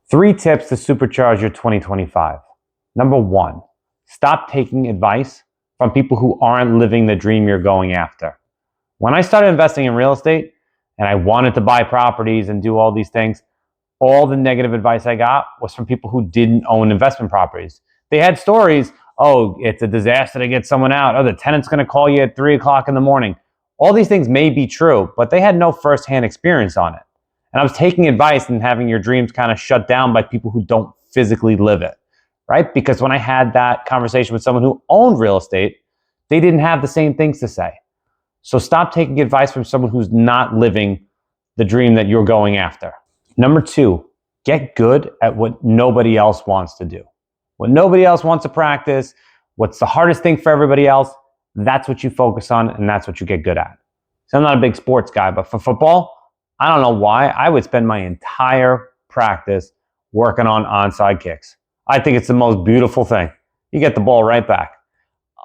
3 tips to supercharge your 2025. Number 1, stop taking advice from people who aren't living the dream you're going after. When I started investing in real estate and I wanted to buy properties and do all these things, all the negative advice I got was from people who didn't own investment properties. They had stories, oh, it's a disaster to get someone out. Oh, the tenant's going to call you at 3 o'clock in the morning. All these things may be true, but they had no firsthand experience on it. And I was taking advice and having your dreams kind of shut down by people who don't physically live it, right? Because when I had that conversation with someone who owned real estate, they didn't have the same things to say. So stop taking advice from someone who's not living the dream that you're going after. Number 2, get good at what nobody else wants to do. What nobody else wants to practice, what's the hardest thing for everybody else, that's what you focus on and that's what you get good at. So I'm not a big sports guy, but for football, I don't know why, I would spend my entire practice working on onside kicks. I think it's the most beautiful thing. You get the ball right back.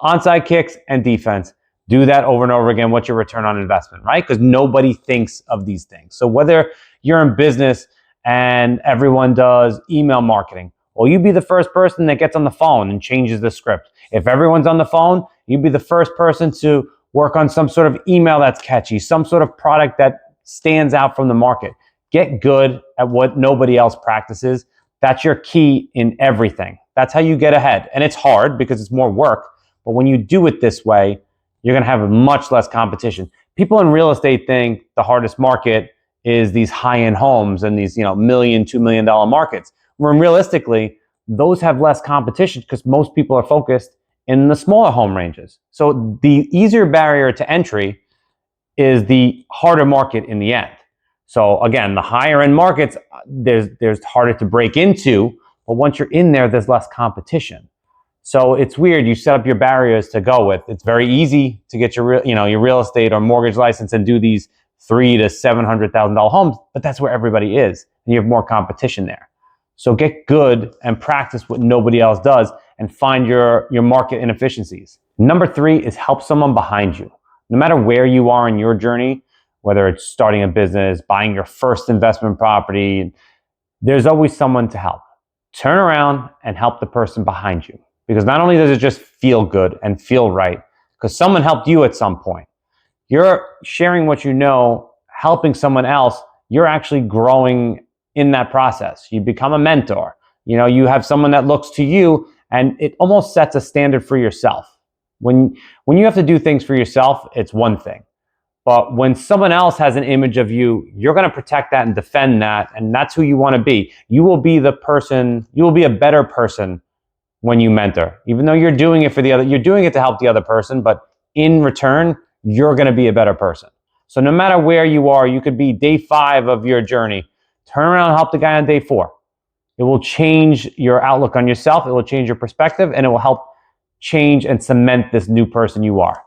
Onside kicks and defense. Do that over and over again. What's your return on investment, right? Because nobody thinks of these things. So whether you're in business and everyone does email marketing, well, you be the first person that gets on the phone and changes the script. If everyone's on the phone, you be the first person to work on some sort of email that's catchy, some sort of product that stands out from the market. Get good at what nobody else practices. That's your key in everything. That's how you get ahead. And it's hard because it's more work. But when you do it this way, you're going to have much less competition. People in real estate think the hardest market is these high-end homes and these, $1 million, $2 million markets. When realistically, those have less competition because most people are focused in the smaller home ranges. So the easier barrier to entry is the harder market in the end. So again, the higher end markets, there's harder to break into, but once you're in there, there's less competition. So it's weird. You set up your barriers to go with. It's very easy to get your real estate or mortgage license and do these $300,000 to $700,000 homes, but that's where everybody is, and you have more competition there. So get good and practice what nobody else does, and find your market inefficiencies. Number 3 is help someone behind you. No matter where you are in your journey, whether it's starting a business, buying your first investment property, there's always someone to help. Turn around and help the person behind you. Because not only does it just feel good and feel right, because someone helped you at some point. You're sharing what you know, helping someone else, you're actually growing in that process. You become a mentor. You have someone that looks to you, and it almost sets a standard for yourself. When you have to do things for yourself, it's one thing. But when someone else has an image of you, you're going to protect that and defend that, and that's who you want to be. You will be the person, you will be a better person when you mentor. Even though you're doing it for the other, you're doing it to help the other person, but in return, you're going to be a better person. So no matter where you are, you could be day 5 of your journey. Turn around and help the guy on day 4. It will change your outlook on yourself. It will change your perspective, and it will help change and cement this new person you are.